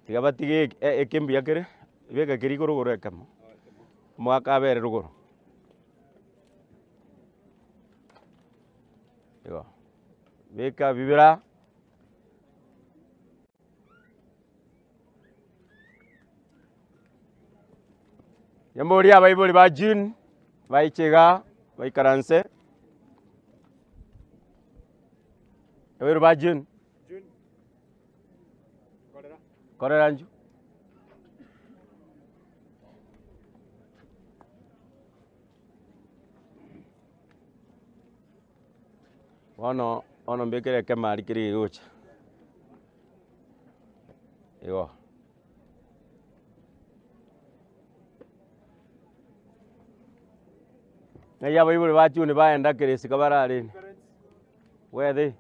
Tigabati ekembi yakere bega kiri gorogoro ekamo mwaka abere rugoro yo beka bibira yambori abaibori ba June baichega baikaranse abaibori ba June korera nju ono mbekere kemari kiri yocha yo na ya baibori ba June baenda kirisi kabarari wethe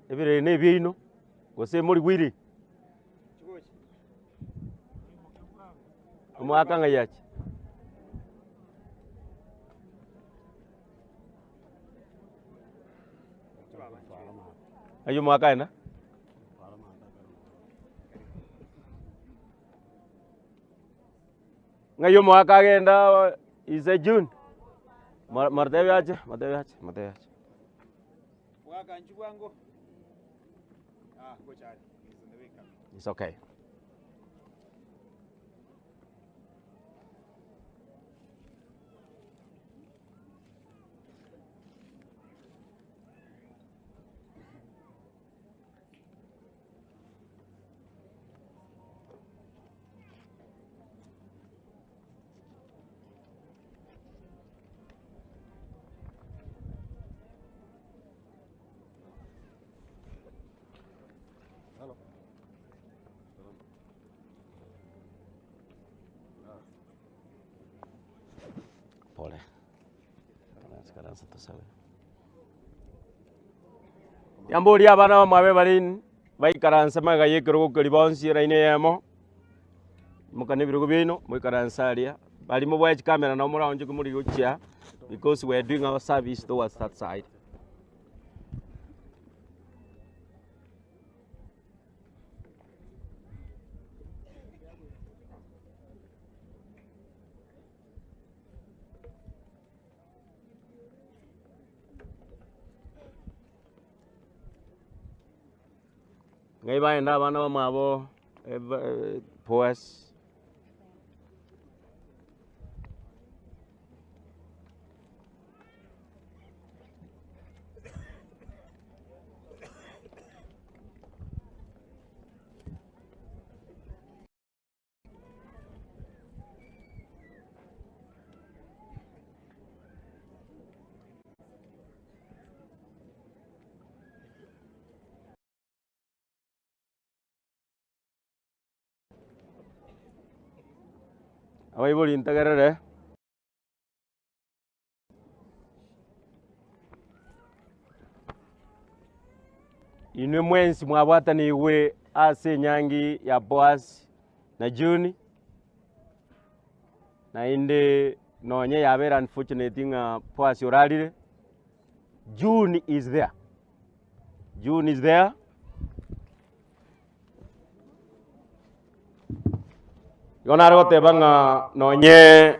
ebire ne bino gose muri gwiri mwaka ngayachi ayo mwaka ena ngayo mwaka agenda is June martebe acha mwaka njuwango go chari it's okay. Pole. Sekarang satu sawe. Yambori abana mabe barin baikaransa magaye kero kolibonsi raine yamo. Mukane birugo bino muikaransa alia. Bali mo watch camera na mura onje kumuri gochia because we are doing our service towards that side. Ngai baenda bana mabo Boaz abaibori intagarere inwe mwensi mwabwatani iwe ase nyangi ya Boaz na June na inde nonye yabera unfortunate nga Boaz yoralire. June is there. Yonaro tebanga nonye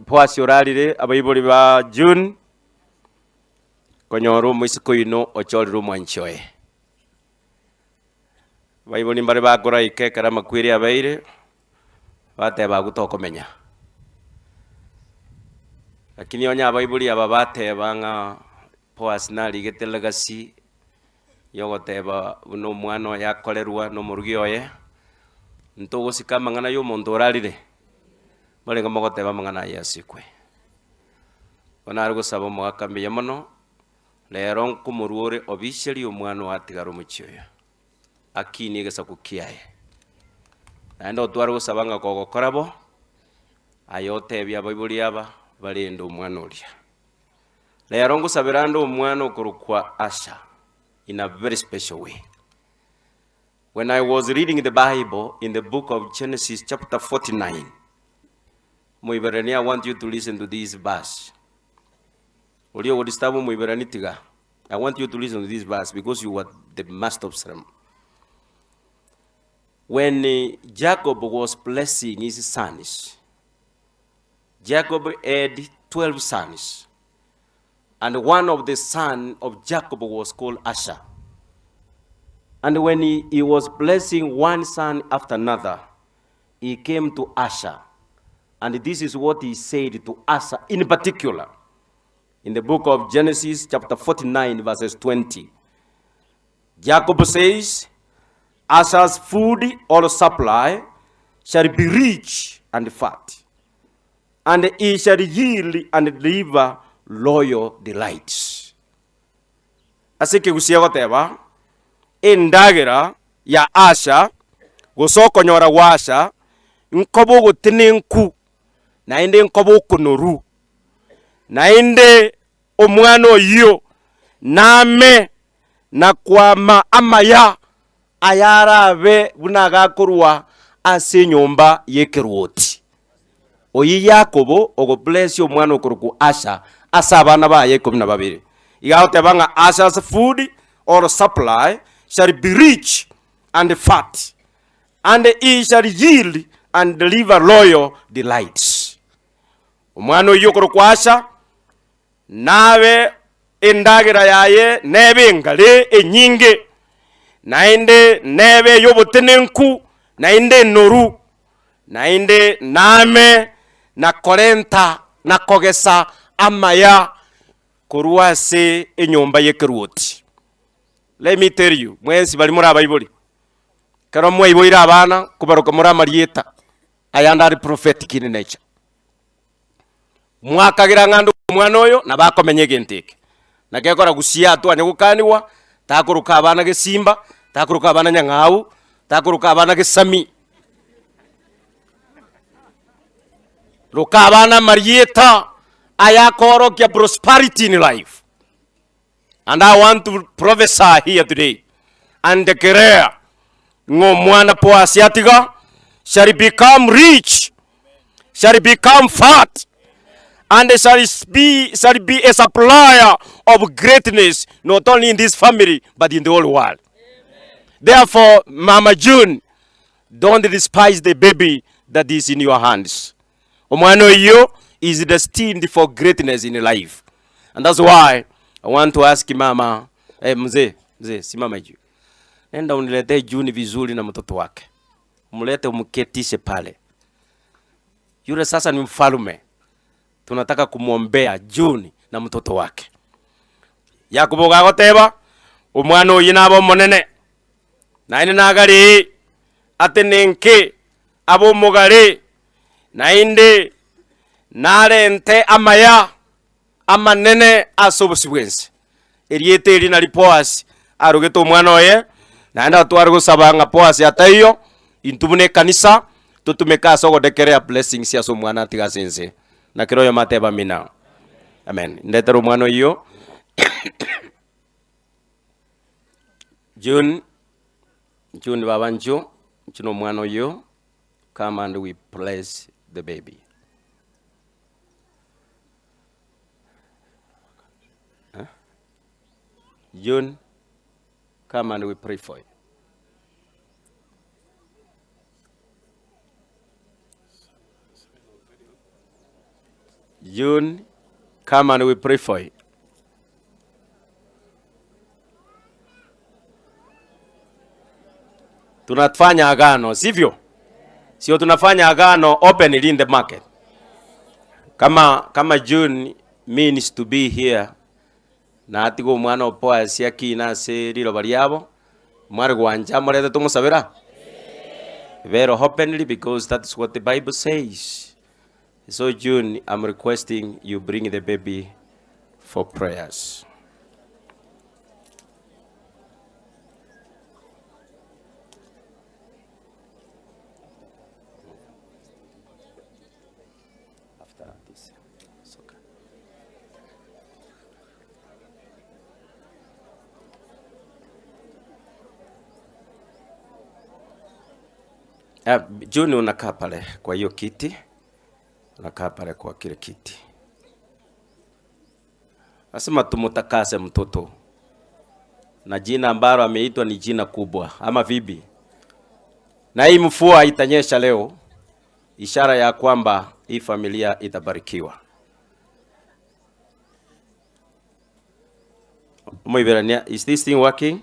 Boaz yoralire abaibori ba June konyoru mwisiko ino ochoriru mwanchoe baiboni mbare bakora ike kara makwiri abaire bateba gutokomenya lakini onya baibuli aba bateba nga Boaz nali getelegasi yogoteba uno mwana yakolerwa no murugi oye ntogo sikama ngana yo muntu oralire balenga mogoteba mangana yasikwe onari gusaba mwakambe yamono lero nkumuruore obisheri omwana watigaro mucyoya akini gesa kukiaye ando twari gusabanga kogokorabo ayote bya baibuli aba balendo omwana olia lero ngusabira ndo omwana okurukwa Asha in a very special way. When I was reading the Bible in the book of Genesis chapter 49, I want you to listen to this verse. Ulio wodistabu muiberani tiga I want you to listen to this verse because you were the master of ceremony. When Jacob was blessing his sons, Jacob had 12 sons. And one of the sons of Jacob was called Asher. And when he was blessing one son after another, he came to Asher. And this is what he said to Asher in particular. In the book of Genesis, chapter 49, verses 20. Jacob says, Asher's food or supply shall be rich and fat, and he shall yield and deliver loyal delights. Asike gusia goteba indagira ya Asha gusokonyora washa nkobo gutininku na inde nkobo kunoru na inde omwana oyo name na kwama amaya ayarabe bunagakorwa ase nyomba yekerwoti oyi Yakobo ogo bless yo mwana okuruku Asha asa abana ba Yakob na babiri igaote banga Asha's food or supply shall be rich and fat, and he shall yield and deliver loyal delights. Omwana oyo okuruku Asha nawe endagira yaye nebe ngale enyinge nainde nebe yobotenenku nainde noru nainde name na korenta na kogesa amaya kuruase enyomba yekerwoti. Let me tell you, mwensi bali muri abayibuli karo mwe iboira abana kubaruka muri amarieta ayanda ari prophetic in nature. Mwakagira ngando mwana oyo na bakomenye genteke nakekora gusia tu anyugukaniwa takuruka abana gesimba takuruka abana nyangau takuruka abana gesami ruka abana marieta ayakoro kya prosperity in life. And I want to prophesy here today and declare ngomwana po asiatiga shall become rich, shall become fat, and shall be a supplier of greatness, not only in this family, but in the whole world. Amen. Therefore, Mama June, don't despise the baby that is in your hands. Omwana oyo is destined for greatness in life. And that's why I want to ask Mama, mzee, si Mama June. Enda unilete June vizuri na mtoto wake. Umlete umketishe pale. Yule sasa ni mfalme. Tunataka kumwombea June na mtoto wake. Yakobo gagoteba omwana oyi nabo monene. Naine nagari atenenke abo mogare nainde narente amaya amanene asobosibwense. Eriete eri na Boaz arugeto omwana oye naenda twari gusabanga Boaz atayo intubune kanisa tutumeka sogo dekerea blessings ya so mwana tigasense. Na kiroyo mateba mina. Amen. Ndetero mwano iyo. June babanjo. Chino mwano iyo. Come and we bless the baby. Huh? June, come and we pray for you. June, come and we pray for you. Tunafanya agano, sivyo? Sio tunafanya agano openly in the market. Kama June means to be here. Na atigo mwana opoa siaki na se rilo bariabo. Mwari gwanja murete tumusabira. Very openly because that's what the Bible says. So June, I'm requesting you bring the baby for prayers. After this, it's okay. June unakaa pale kwa hiyo kiti. Nakaa pale kwa kile kiti. Asema tumutakase mtoto na jina ambalo ameitwa ni jina kubwa, ama vipi? Na hii mvua itanyesha leo, ishara ya kwamba hii familia itabarikiwa. Is this thing working?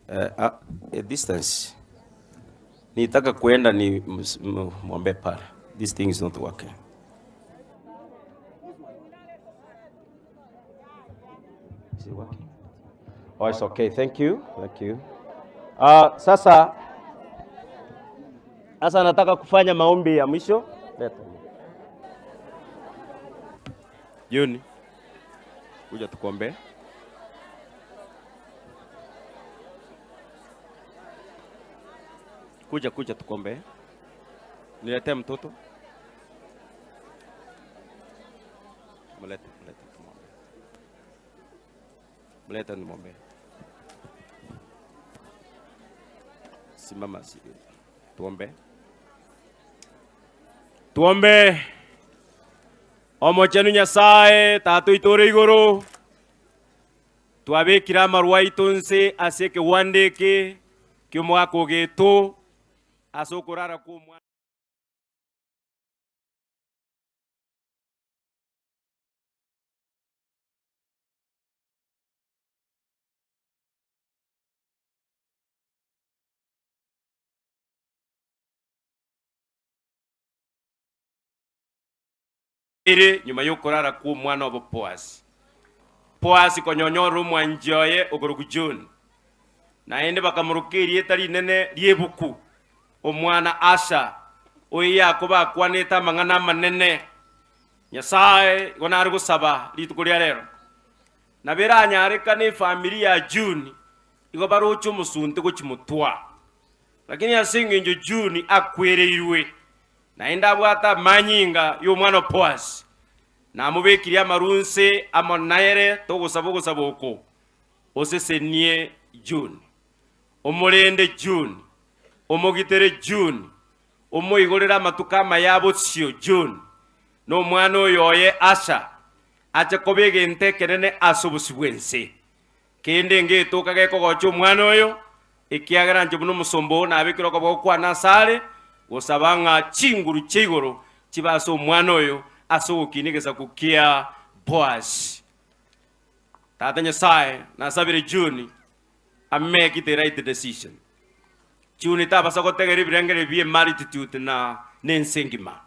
A distance. Nitaka kuenda ni mwombe pale. This thing is not working. Is it working? Oh, it's okay. Thank you. Thank you. Sasa nataka kufanya maombi ya mwisho. Juni, kuja tukuombe. Kuja tukuombe. Niletee mtoto. Mlete tuombe. Mlete nimwombe. Simama sisi. Tuombe. Tuombe. Omochenu Nyasaye tatu itore igoro. Twabekira marwa itonse aseke wandeke kyomwako geto asokorara ku mwana nyuma yokorara ku mwana wa Boaz. Boaz konyonyoro mwanjoye ogorogu June. Na ende bakamurukirie tari nene riebuku omwana Asha oya kuba kwaneta mangana manene Nyasaye gonari gusaba litukuria rero na biranyareka ni familia ya June igo baruchu musunte gochimutwa lakini asinginjo June akwereirwe na enda bwata manyinga yo mwana Boaz na mubekiria marunse amonaire togusaba uko osesenie June omorende June omogitere June omoigorera matuka mayabo sio June no mwana oyoye Asha acha kobege ntekerene asobusibwense kende ngetoka geko gocho mwana oyo ikiagara nje buno musombo na abikiro ko kwa nasale gosabanga chinguru chigoro chibaso mwana oyo asokinigeza kukia Boaz tata Nyasaye na sabire June I make it the right decision. June tabasa ko tegeri birengere biye marititude na nensengima.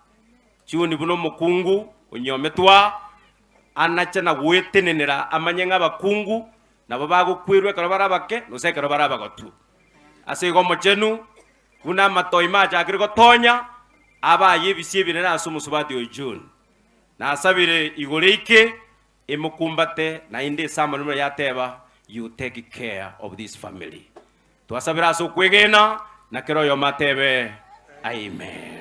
June buno mukungu onyometwa anacha na wetenenera amanyenga bakungu na babago kwirwe karabara bake no se karabara bagotu. Ase go mochenu kuna matoima ja kiriko tonya aba yebisi binena asumusubati o June. Na asabire igoreike emukumbate na inde samanuma yateba. You take care of this family. Tuasabira so kwegena na kero yo matebe. Amen.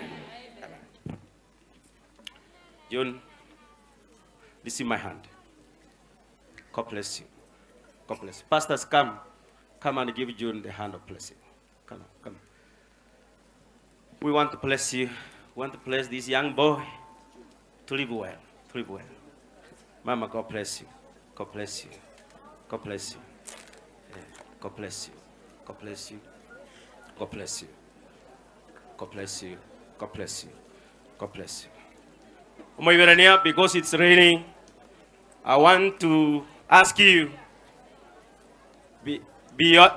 June, this is my hand. God bless you. God bless you. Pastors, come and give June the hand of blessing. Come. We want to bless you. We want to bless this young boy to live well. Mama, God bless you. God bless you. God bless you. God bless you. God bless you. God bless you. God bless you. God bless you. God bless you. Because it's raining, I want to ask you,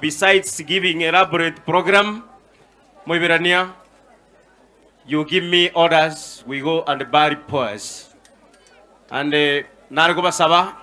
besides giving elaborate program, you give me orders, we go and bury Boaz. And Nargoba Saba,